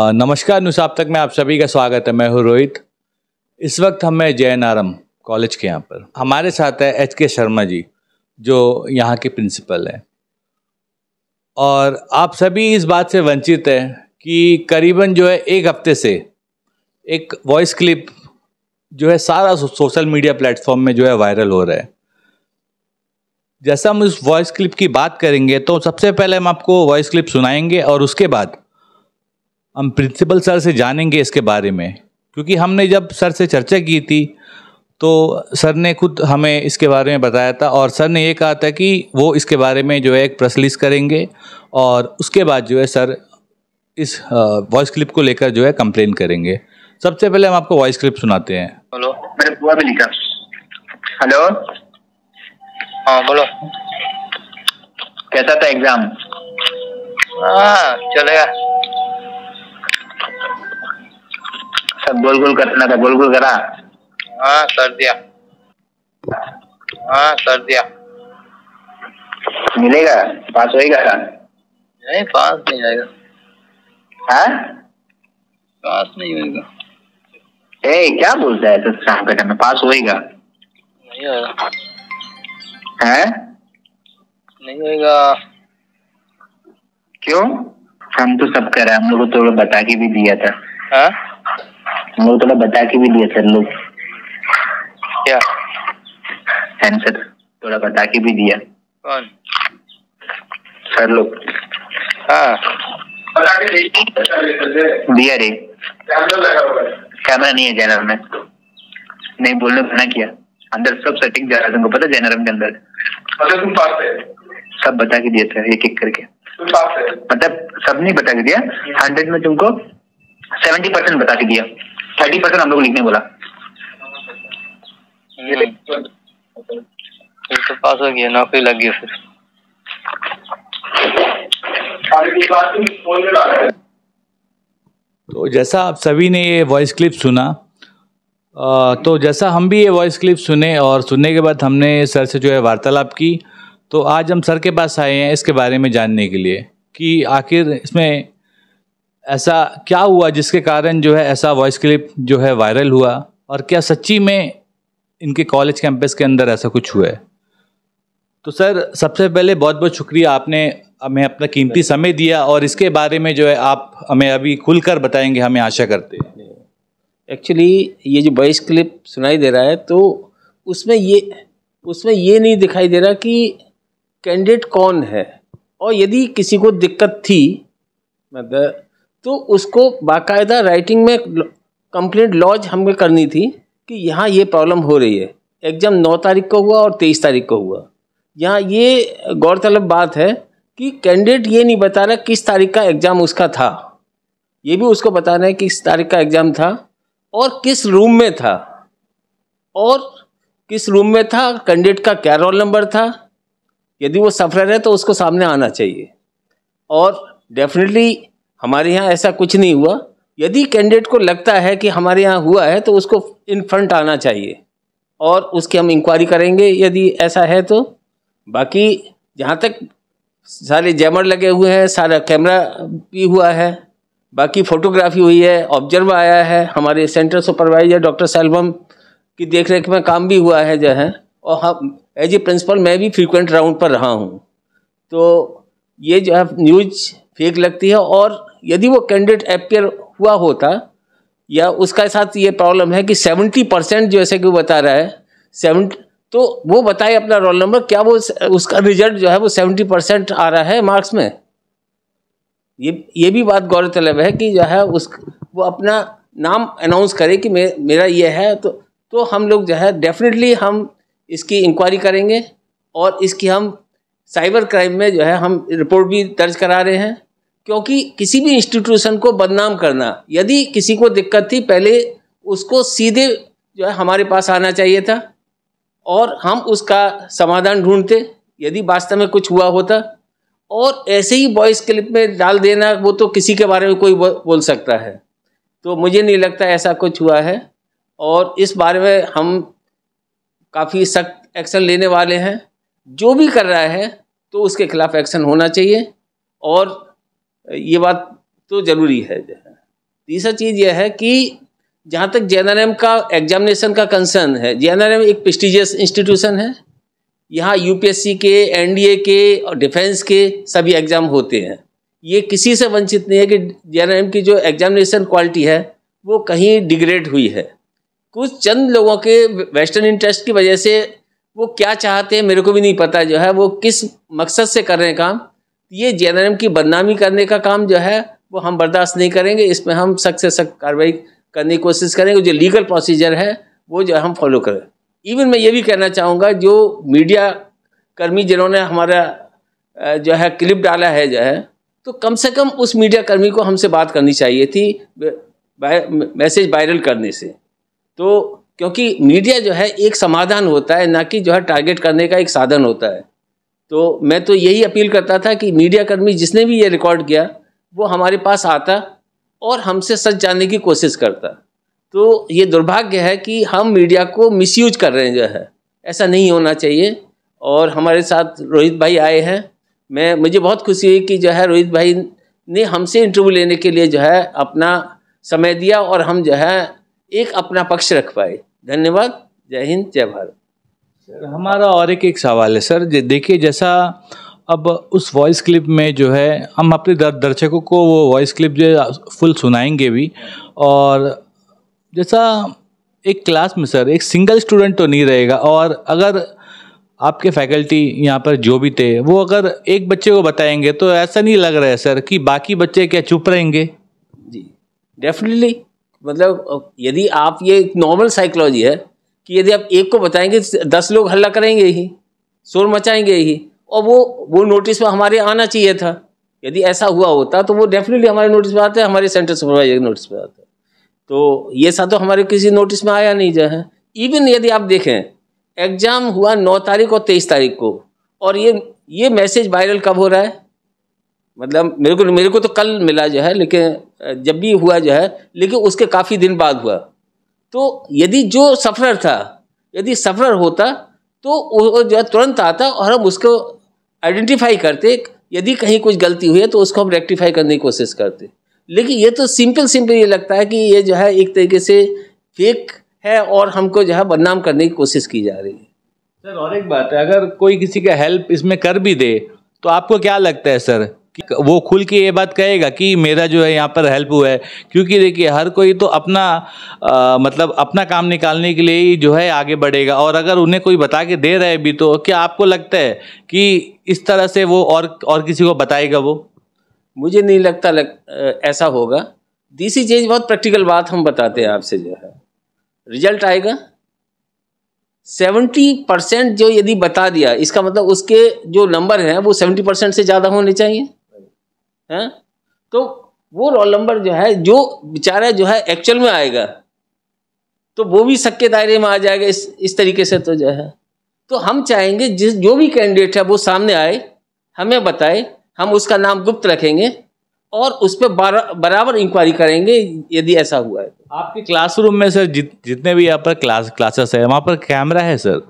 नमस्कार न्यूज़ आप तक में आप सभी का स्वागत है। मैं हूँ रोहित। इस वक्त हम हैं JNRM कॉलेज के यहाँ पर। हमारे साथ है HK शर्मा जी जो यहाँ के प्रिंसिपल हैं। और आप सभी इस बात से वंचित हैं कि करीबन जो है एक हफ्ते से एक वॉइस क्लिप जो है सारा सोशल मीडिया प्लेटफॉर्म में जो है वायरल हो रहा है। जैसा हम उस वॉइस क्लिप की बात करेंगे तो सबसे पहले हम आपको वॉइस क्लिप सुनाएंगे और उसके बाद हम प्रिंसिपल सर से जानेंगे इसके बारे में, क्योंकि हमने जब सर से चर्चा की थी तो सर ने खुद हमें इसके बारे में बताया था और सर ने ये कहा था कि वो इसके बारे में जो है एक प्रेस रिलीज करेंगे और उसके बाद जो है सर इस वॉइस क्लिप को लेकर जो है कंप्लेन करेंगे। सबसे पहले हम आपको वॉइस क्लिप सुनाते हैं। हेलो, मेरे बुआ भी लिखा। हेलो, हाँ बोलो, कैसा था एग्जाम? हाँ चलेगा। सब गोल गोल करना था, गोल गोल करा? हाँ कर दिया। हाँ कर दिया। मिलेगा? पास होएगा? नहीं पास नहीं आएगा। हाँ पास नहीं होएगा। ए क्या बोलता है तो शाम के टाइम में पास होएगा? नहीं होएगा। हैं? नहीं होएगा। क्यों? हम तो सब कर रहे हैं, हम लोग को थोड़ा बता के भी दिया था। हाँ? हम लोग थोड़ा बता के भी दिया सर लोग। क्या? आंसर थोड़ा बता के भी दिया। कौन? सर लोग। हाँ दिया रे। कैमरा नहीं है JNRM में, नहीं बोलने मना किया। अंदर सब सेटिंग जा रहा है, तुमको पता है JNRM के अंदर? तुम पास है? सब बता के दिया था एक एक करके। तुम पास है? मतलब सब नहीं बता के दिया, 100 में तुमको 70% बता के दिया, 30% हम लोग लिखने बोला। तो पास हो गया, नौकरी लग गई फिर। तो जैसा आप सभी ने ये वॉइस क्लिप सुना, तो जैसा हम भी ये वॉइस क्लिप सुने और सुनने के बाद हमने सर से जो है वार्तालाप की, तो आज हम सर के पास आए हैं इसके बारे में जानने के लिए कि आखिर इसमें ऐसा क्या हुआ जिसके कारण जो है ऐसा वॉइस क्लिप जो है वायरल हुआ और क्या सच्ची में इनके कॉलेज कैंपस के अंदर ऐसा कुछ हुआ है। तो सर सबसे पहले बहुत बहुत शुक्रिया, आपने हमें अपना कीमती समय दिया और इसके बारे में जो है आप हमें अभी खुलकर बताएंगे, हमें आशा करते हैं। एक्चुअली ये जो वॉइस क्लिप सुनाई दे रहा है तो उसमें ये नहीं दिखाई दे रहा कि कैंडिडेट कौन है, और यदि किसी को दिक्कत थी मतलब तो उसको बाकायदा राइटिंग में कंप्लेंट लॉज हमें करनी थी कि यहाँ ये प्रॉब्लम हो रही है। एग्ज़ाम 9 तारीख को हुआ और 23 तारीख को हुआ। यहाँ ये गौरतलब बात है कि कैंडिडेट ये नहीं बता रहा किस तारीख का एग्ज़ाम उसका था, ये भी उसको बताना है किस तारीख का एग्ज़ाम था और किस रूम में था, और किस रूम में था, कैंडिडेट का क्या रोल नंबर था। यदि वो सफर है तो उसको सामने आना चाहिए। और डेफिनेटली हमारे यहाँ ऐसा कुछ नहीं हुआ। यदि कैंडिडेट को लगता है कि हमारे यहाँ हुआ है तो उसको इन फ्रंट आना चाहिए और उसकी हम इंक्वायरी करेंगे यदि ऐसा है तो। बाकी जहाँ तक सारे जैमर लगे हुए हैं, सारा कैमरा भी हुआ है, बाकी फोटोग्राफी हुई है, ऑब्जर्वर आया है, हमारे सेंटर सुपरवाइजर डॉक्टर सेल्वम की देखरेख में काम भी हुआ है जो है, और हम एज ए प्रिंसिपल मैं भी फ्रीक्वेंट राउंड पर रहा हूँ। तो ये जो है न्यूज़ फेक लगती है। और यदि वो कैंडिडेट अपियर हुआ होता या उसका साथ ये प्रॉब्लम है कि 70% जैसे कि वो बता रहा है 70, तो वो बताए अपना रोल नंबर, क्या वो उसका रिजल्ट जो है वो 70% आ रहा है मार्क्स में। ये भी बात गौरतलब है कि जो है वो अपना नाम अनाउंस करे कि मेरा ये है, तो हम लोग जो है डेफिनेटली हम इसकी इंक्वायरी करेंगे और इसकी हम साइबर क्राइम में जो है हम रिपोर्ट भी दर्ज करा रहे हैं। क्योंकि किसी भी इंस्टीट्यूशन को बदनाम करना, यदि किसी को दिक्कत थी पहले उसको सीधे जो है हमारे पास आना चाहिए था और हम उसका समाधान ढूंढते यदि वास्तव में कुछ हुआ होता। और ऐसे ही वॉइस क्लिप में डाल देना, वो तो किसी के बारे में कोई बोल सकता है। तो मुझे नहीं लगता ऐसा कुछ हुआ है और इस बारे में हम काफ़ी सख्त एक्शन लेने वाले हैं। जो भी कर रहा है तो उसके खिलाफ एक्शन होना चाहिए और ये बात तो ज़रूरी है। तीसरा चीज़ यह है कि जहाँ तक JNRM का एग्जामिनेशन का कंसर्न है, JNRM एक प्रेस्टिजियस इंस्टीट्यूशन है। यहाँ UPSC के, NDA के और डिफेंस के सभी एग्ज़ाम होते हैं। ये किसी से वंचित नहीं है कि JNRM की जो एग्जामिनेशन क्वालिटी है वो कहीं डिग्रेड हुई है। कुछ चंद लोगों के वेस्टर्न इंटरेस्ट की वजह से वो क्या चाहते हैं मेरे को भी नहीं पता, जो है वो किस मकसद से कर रहे हैं काम। ये JNRM की बदनामी करने का काम जो है वो हम बर्दाश्त नहीं करेंगे। इसमें हम सख्त से सख्त कार्रवाई करने की कोशिश करेंगे। जो लीगल प्रोसीजर है वो जो है हम फॉलो करें। इवन मैं ये भी कहना चाहूँगा, जो मीडिया कर्मी जिन्होंने हमारा जो है क्लिप डाला है जो है, तो कम से कम उस मीडिया कर्मी को हमसे बात करनी चाहिए थी मैसेज वायरल करने से। तो क्योंकि मीडिया जो है एक समाधान होता है, ना कि जो है टारगेट करने का एक साधन होता है। तो मैं तो यही अपील करता था कि मीडिया कर्मी जिसने भी ये रिकॉर्ड किया वो हमारे पास आता और हमसे सच जानने की कोशिश करता। तो ये दुर्भाग्य है कि हम मीडिया को मिसयूज कर रहे हैं, जो है ऐसा नहीं होना चाहिए। और हमारे साथ रोहित भाई आए हैं। मुझे बहुत खुशी हुई कि जो है रोहित भाई ने हमसे इंटरव्यू लेने के लिए जो है अपना समय दिया और हम जो है एक अपना पक्ष रख पाए। धन्यवाद। जय हिंद, जय भारत। सर हमारा और एक सवाल है सर। देखिए, जैसा अब उस वॉइस क्लिप में जो है हम अपने दर्शकों को वो वॉइस क्लिप जो फुल सुनाएंगे भी, और जैसा एक क्लास में सर एक सिंगल स्टूडेंट तो नहीं रहेगा, और अगर आपके फैकल्टी यहाँ पर जो भी थे वो अगर एक बच्चे को बताएंगे तो ऐसा नहीं लग रहा है सर कि बाकी बच्चे क्या चुप रहेंगे? जी डेफिनेटली। मतलब यदि आप, ये नॉर्मल साइकोलॉजी है कि यदि आप एक को बताएंगे 10 लोग हल्ला करेंगे ही, शोर मचाएंगे ही, और वो नोटिस में हमारे आना चाहिए था। यदि ऐसा हुआ होता तो वो डेफिनेटली हमारे नोटिस में आता है, हमारे सेंटर सुपरवाइजर के नोटिस में आता है। तो ये सब तो हमारे किसी नोटिस में आया नहीं जो है। इवन यदि आप देखें, एग्ज़ाम हुआ 9 तारीख और 23 तारीख को, और ये मैसेज वायरल कब हो रहा है? मतलब मेरे को तो कल मिला जो है, लेकिन जब भी हुआ जो है, लेकिन उसके काफ़ी दिन बाद हुआ। तो यदि जो सफरर था, यदि सफरर होता तो वो जो है तुरंत आता और हम उसको आइडेंटिफाई करते। यदि कहीं कुछ गलती हुई है तो उसको हम रेक्टिफाई करने की कोशिश करते। लेकिन ये तो सिंपल ये लगता है कि ये जो है एक तरीके से फेक है और हमको जो है बदनाम करने की कोशिश की जा रही है। सर और एक बात है, अगर कोई किसी का हेल्प इसमें कर भी दे तो आपको क्या लगता है सर कि वो खुल के ये बात कहेगा कि मेरा जो है यहाँ पर हेल्प हुआ है? क्योंकि देखिए हर कोई तो अपना मतलब अपना काम निकालने के लिए ही जो है आगे बढ़ेगा, और अगर उन्हें कोई बता के दे रहा है भी तो क्या आपको लगता है कि इस तरह से वो और किसी को बताएगा वो? मुझे नहीं लगता ऐसा होगा। दूसरी चीज़, बहुत प्रैक्टिकल बात हम बताते हैं आपसे, जो है रिजल्ट आएगा 70% जो यदि बता दिया, इसका मतलब उसके जो नंबर हैं वो 70% से ज़्यादा होने चाहिए हैं। तो वो रोल नंबर जो है, जो बेचारा जो है एक्चुअल में आएगा तो वो भी शक के दायरे में आ जाएगा इस तरीके से। तो जो है, तो हम चाहेंगे जो भी कैंडिडेट है वो सामने आए, हमें बताए, हम उसका नाम गुप्त रखेंगे और उस पर बराबर इंक्वायरी करेंगे यदि ऐसा हुआ है तो। आपके क्लासरूम में सर जितने भी यहाँ पर क्लासेस है वहाँ पर कैमरा है सर?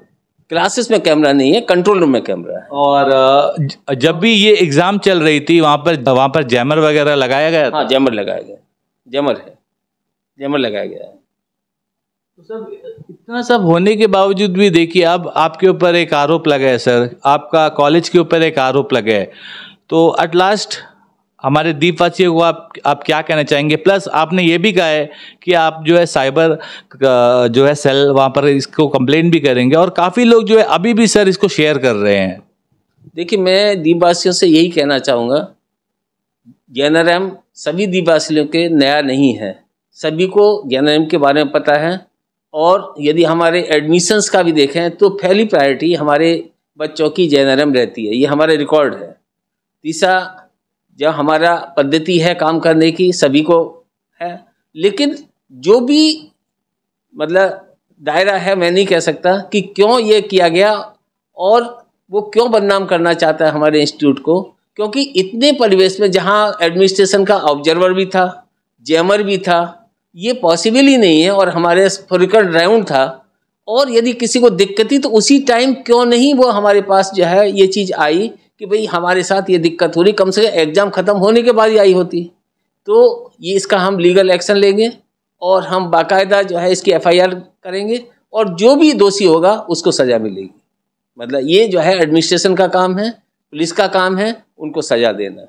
क्लासेस में कैमरा नहीं है, कंट्रोल रूम में कैमरा है। और जब भी ये एग्जाम चल रही थी वहाँ पर जैमर वगैरह लगाया गया? हाँ, जैमर लगाया गया, जैमर लगाया गया है। तो सब इतना सब होने के बावजूद भी देखिए अब आपके ऊपर एक आरोप लगा है सर, आपका कॉलेज के ऊपर एक आरोप लगा है। तो एट लास्ट हमारे द्वीपवासियों को आप क्या कहना चाहेंगे? प्लस आपने ये भी कहा है कि आप जो है साइबर जो है सेल वहाँ पर इसको कंप्लेंट भी करेंगे, और काफ़ी लोग जो है अभी भी सर इसको शेयर कर रहे हैं। देखिए, मैं द्वीपवासियों से यही कहना चाहूँगा, JNRM सभी द्वीपवासियों के नया नहीं है, सभी को JNRM के बारे में पता है। और यदि हमारे एडमिशन्स का भी देखें तो पहली प्रायोरिटी हमारे बच्चों की JNRM रहती है, ये हमारे रिकॉर्ड है। तीसरा, जो हमारा पद्धति है काम करने की सभी को है, लेकिन जो भी मतलब दायरा है, मैं नहीं कह सकता कि क्यों ये किया गया और वो क्यों बदनाम करना चाहता है हमारे इंस्टीट्यूट को। क्योंकि इतने परिवेश में जहाँ एडमिनिस्ट्रेशन का ऑब्जर्वर भी था, जैमर भी था, ये पॉसिबल ही नहीं है, और हमारे फ्रिक्वेंट राउंड था। और यदि किसी को दिक्कत थी तो उसी टाइम क्यों नहीं वो हमारे पास जो है ये चीज़ आई कि भाई हमारे साथ ये दिक्कत हो रही, कम से कम एग्ज़ाम ख़त्म होने के बाद ही आई होती। तो ये इसका हम लीगल एक्शन लेंगे और हम बाकायदा जो है इसकी FIR करेंगे और जो भी दोषी होगा उसको सज़ा मिलेगी। मतलब ये जो है एडमिनिस्ट्रेशन का काम है, पुलिस का काम है उनको सज़ा देना।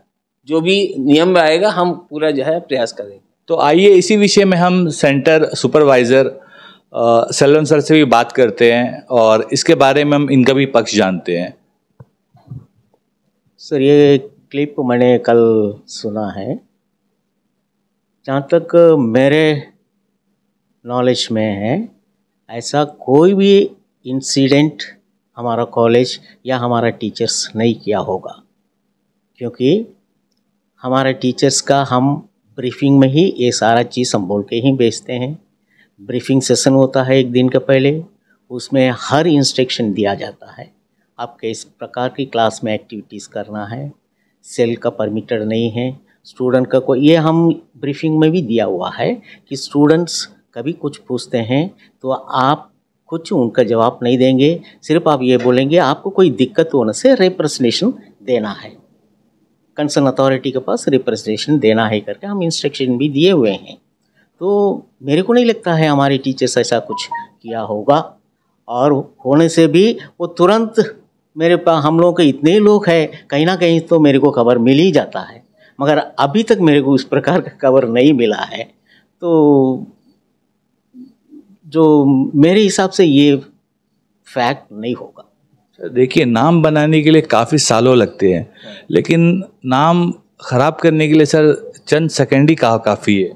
जो भी नियम में आएगा हम पूरा जो है प्रयास करेंगे। तो आइए इसी विषय में हम सेंटर सुपरवाइज़र सेल्वन सर से भी बात करते हैं और इसके बारे में हम इनका भी पक्ष जानते हैं। सर, ये क्लिप मैंने कल सुना है। जहाँ तक मेरे नॉलेज में है, ऐसा कोई भी इंसिडेंट हमारा कॉलेज या हमारा टीचर्स नहीं किया होगा, क्योंकि हमारे टीचर्स का हम ब्रीफिंग में ही ये सारा चीज़ हम बोल के ही भेजते हैं। ब्रीफिंग सेशन होता है एक दिन के पहले, उसमें हर इंस्ट्रक्शन दिया जाता है, आपके इस प्रकार की क्लास में एक्टिविटीज़ करना है, सेल का परमिटेड नहीं है, स्टूडेंट का कोई, ये हम ब्रीफिंग में भी दिया हुआ है कि स्टूडेंट्स कभी कुछ पूछते हैं तो आप कुछ उनका जवाब नहीं देंगे, सिर्फ आप ये बोलेंगे आपको कोई दिक्कत होने से रिप्रेजेंटेशन देना है, कंसर्न अथॉरिटी के पास रिप्रेजेंटेशन देना है करके हम इंस्ट्रक्शन भी दिए हुए हैं। तो मेरे को नहीं लगता है हमारे टीचर्स ऐसा कुछ किया होगा, और होने से भी वो तुरंत मेरे पास, हम लोगों के इतने लोग हैं, कहीं ना कहीं तो मेरे को खबर मिल ही जाता है, मगर अभी तक मेरे को उस प्रकार का खबर नहीं मिला है। तो जो मेरे हिसाब से ये फैक्ट नहीं होगा। देखिए, नाम बनाने के लिए काफ़ी सालों लगते हैं, लेकिन नाम ख़राब करने के लिए सर चंद सेकंड ही काफ़ी है।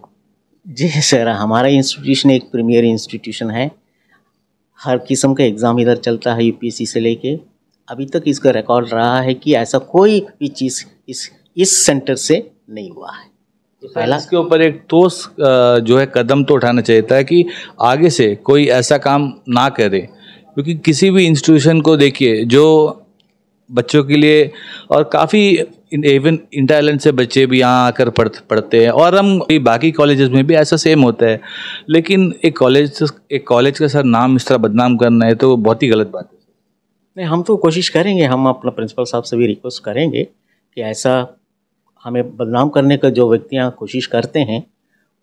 जी सर, हमारा इंस्टीट्यूशन एक प्रीमियर इंस्टीट्यूशन है, हर किस्म का एग्ज़ाम इधर चलता है UPSC से लेके। अभी तक इसका रिकॉर्ड रहा है कि ऐसा कोई भी चीज़ इस सेंटर से नहीं हुआ है। पहला इसके ऊपर एक ठोस जो है कदम तो उठाना चाहिए था कि आगे से कोई ऐसा काम ना करे, क्योंकि किसी भी इंस्टीट्यूशन को देखिए जो बच्चों के लिए, और काफ़ी इवन इंटरटैलेंट से बच्चे भी यहाँ आकर पढ़ते हैं, और हम बाकी कॉलेजेस में भी ऐसा सेम होता है, लेकिन एक कॉलेज का सर नाम इस तरह बदनाम करना है तो बहुत ही गलत बात है। नहीं, हम तो कोशिश करेंगे, हम अपना प्रिंसिपल साहब से भी रिक्वेस्ट करेंगे कि ऐसा हमें बदनाम करने का जो व्यक्तियाँ कोशिश करते हैं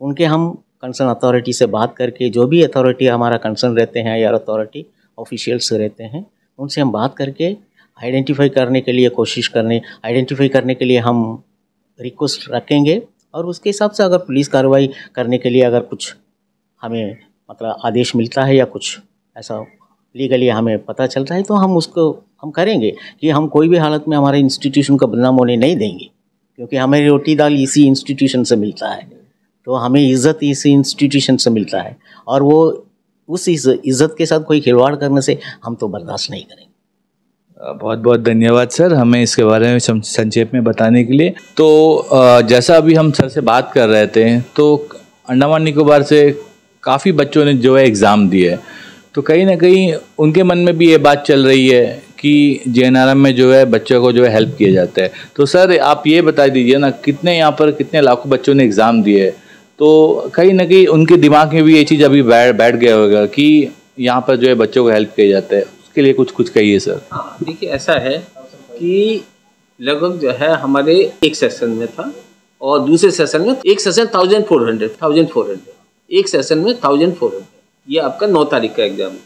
उनके हम कंसर्न अथॉरिटी से बात करके, जो भी अथॉरिटी हमारा कंसर्न रहते हैं या अथॉरिटी ऑफिशियल्स रहते हैं, उनसे हम बात करके आइडेंटिफाई करने के लिए हम रिक्वेस्ट रखेंगे, और उसके हिसाब से अगर पुलिस कार्रवाई करने के लिए अगर कुछ हमें मतलब आदेश मिलता है या कुछ ऐसा लीगली हमें पता चलता है तो हम उसको हम करेंगे कि हम कोई भी हालत में हमारे इंस्टीट्यूशन का बदनाम होने नहीं देंगे, क्योंकि हमें रोटी दाल इसी इंस्टीट्यूशन से मिलता है, तो हमें इज़्ज़त इसी इंस्टीट्यूशन से मिलता है, और वो उस इज़्ज़त के साथ कोई खिलवाड़ करने से हम तो बर्दाश्त नहीं करेंगे। बहुत बहुत धन्यवाद सर हमें इसके बारे में संक्षेप में बताने के लिए। तो जैसा अभी हम सर से बात कर रहे थे, तो अंडमान निकोबार से काफ़ी बच्चों ने जो है एग्ज़ाम दिए, तो कहीं ना कहीं उनके मन में भी ये बात चल रही है कि JNRM में जो है बच्चों को जो है हेल्प किया जाता है। तो सर आप ये बता दीजिए ना, कितने लाखों बच्चों ने एग्ज़ाम दिए, तो कहीं ना कहीं उनके दिमाग में भी ये चीज़ अभी बैठ गया होगा कि यहाँ पर जो है बच्चों को हेल्प किया जाता है, उसके लिए कुछ कहिए सर। देखिए, ऐसा है कि लगभग जो है हमारे एक सेशन में था और दूसरे सेशन में एक सेशन 1400 एक सेशन में 1400, ये आपका 9 तारीख का एग्ज़ाम है,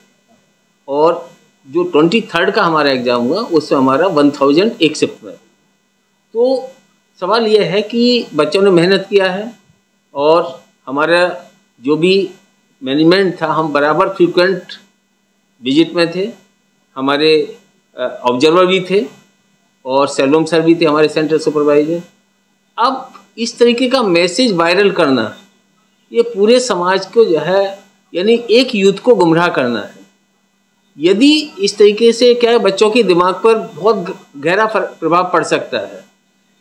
और जो 23 का हमारा एग्ज़ाम हुआ उसमें हमारा 1000 एक शिफ्ट में। तो सवाल ये है कि बच्चों ने मेहनत किया है, और हमारा जो भी मैनेजमेंट था, हम बराबर फ्रीक्वेंट विजिट में थे, हमारे ऑब्जर्वर भी थे और सेल्वम सर भी थे हमारे सेंटर सुपरवाइजर। अब इस तरीके का मैसेज वायरल करना, ये पूरे समाज को जो है यानी एक यूथ को गुमराह करना है। यदि इस तरीके से क्या है, बच्चों के दिमाग पर बहुत गहरा प्रभाव पड़ सकता है।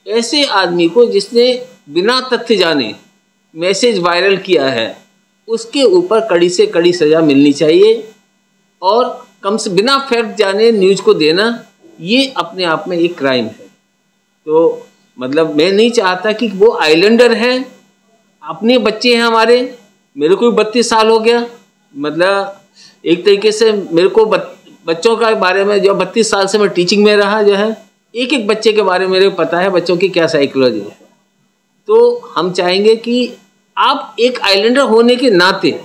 ऐसे आदमी को जिसने बिना तथ्य जाने मैसेज वायरल किया है, उसके ऊपर कड़ी से कड़ी सज़ा मिलनी चाहिए, और कम से बिना फैक्ट जाने न्यूज़ को देना ये अपने आप में एक क्राइम है। तो मतलब मैं नहीं चाहता कि वो आइलैंडर है, अपने बच्चे हैं हमारे, मेरे को भी 32 साल हो गया, मतलब एक तरीके से मेरे को बच्चों का बारे में जो 32 साल से मैं टीचिंग में रहा, जो है एक एक बच्चे के बारे में मेरे को पता है बच्चों की क्या साइकोलॉजी है। तो हम चाहेंगे कि आप एक आइलैंडर होने के नाते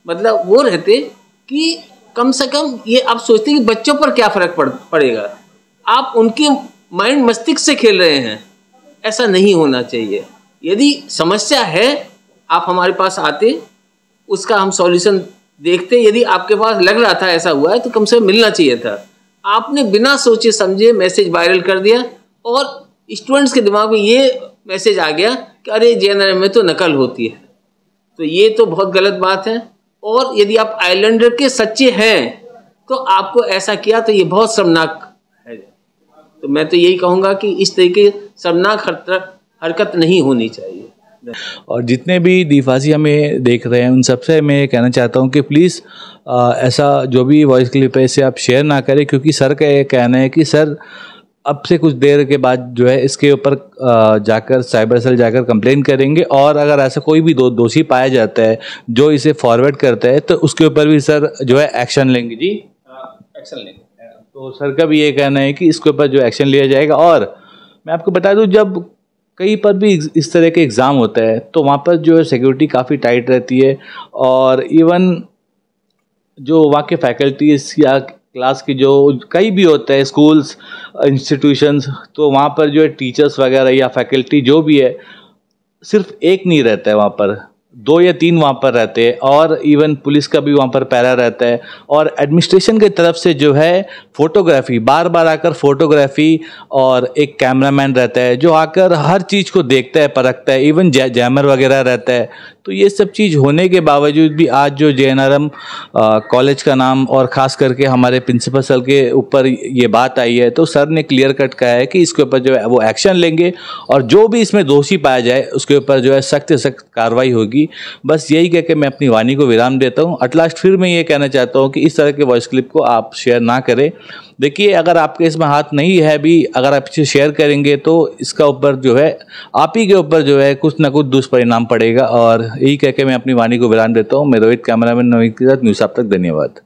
मतलब वो रहते कि कम से कम ये आप सोचते कि बच्चों पर क्या फ़र्क पड़ेगा, आप उनके माइंड मस्तिष्क से खेल रहे हैं, ऐसा नहीं होना चाहिए। यदि समस्या है आप हमारे पास आते, उसका हम सॉल्यूशन देखते। यदि आपके पास लग रहा था ऐसा हुआ है तो कम से कम मिलना चाहिए था। आपने बिना सोचे समझे मैसेज वायरल कर दिया और स्टूडेंट्स के दिमाग में ये मैसेज आ गया कि अरे JNRM में तो नकल होती है, तो ये तो बहुत गलत बात है। और यदि आप आइलैंडर के सच्चे हैं तो आपको ऐसा किया तो ये बहुत शर्मनाक है। तो मैं तो यही कहूँगा कि इस तरीके शर्मनाक हरकत नहीं होनी चाहिए। और जितने भी दीफासी हमें देख रहे हैं उन सबसे मैं कहना चाहता हूं कि प्लीज़ ऐसा जो भी वॉइस क्लिप है इसे आप शेयर ना करें, क्योंकि सर का ये कहना है कि सर अब से कुछ देर के बाद जो है इसके ऊपर जाकर साइबर सेल जाकर कंप्लेन करेंगे, और अगर ऐसा कोई भी दोषी पाया जाता है जो इसे फॉरवर्ड करता है तो उसके ऊपर भी सर जो है एक्शन लेंगे। जी एक्शन लेंगे। तो सर का भी ये कहना है कि इसके ऊपर जो एक्शन लिया जाएगा। और मैं आपको बता दूं, जब कहीं पर भी इस तरह के एग्ज़ाम होता है तो वहाँ पर जो है सिक्योरिटी काफ़ी टाइट रहती है, और इवन जो वहाँ के फैकल्टीज या क्लास की जो कहीं भी होता है स्कूल्स इंस्टीट्यूशंस, तो वहाँ पर जो है टीचर्स वगैरह या फैकल्टी जो भी है सिर्फ एक नहीं रहता है, वहाँ पर 2 या 3 वहाँ पर रहते हैं, और इवन पुलिस का भी वहाँ पर पहरा रहता है। और एडमिनिस्ट्रेशन की तरफ से जो है फोटोग्राफी बार बार आकर फोटोग्राफी, और एक कैमरामैन रहता है जो आकर हर चीज़ को देखता है परखता है, इवन जैमर वगैरह रहता है। तो ये सब चीज़ होने के बावजूद भी आज जो JNRM कॉलेज का नाम और ख़ास करके हमारे प्रिंसिपल सर के ऊपर ये बात आई है, तो सर ने क्लियर कट कहा है कि इसके ऊपर जो है वो एक्शन लेंगे, और जो भी इसमें दोषी पाया जाए उसके ऊपर जो है सख्त से सख्त कार्रवाई होगी। बस यही कह के मैं अपनी वाणी को विराम देता हूँ। एट लास्ट फिर मैं ये कहना चाहता हूँ कि इस तरह के वॉइस क्लिप को आप शेयर ना करें। देखिए, अगर आपके इसमें हाथ नहीं है भी, अगर आप इसे शेयर करेंगे तो इसका ऊपर जो है आप ही के ऊपर जो है कुछ ना कुछ दुष्परिणाम पड़ेगा। और यही कह के मैं अपनी वाणी को विराम देता हूँ। मैं रोहित, कैमरामैन नवीन के साथ, न्यूज़ आप तक। धन्यवाद।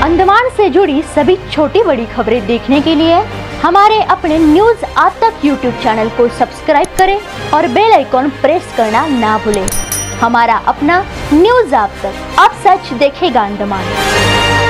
अंडमान से जुड़ी सभी छोटी बड़ी खबरें देखने के लिए हमारे अपने न्यूज़ आज तक YouTube चैनल को सब्सक्राइब करें और बेल आइकॉन प्रेस करना ना भूलें। हमारा अपना न्यूज़ आज तक, अब सच देखेगा अंडमान।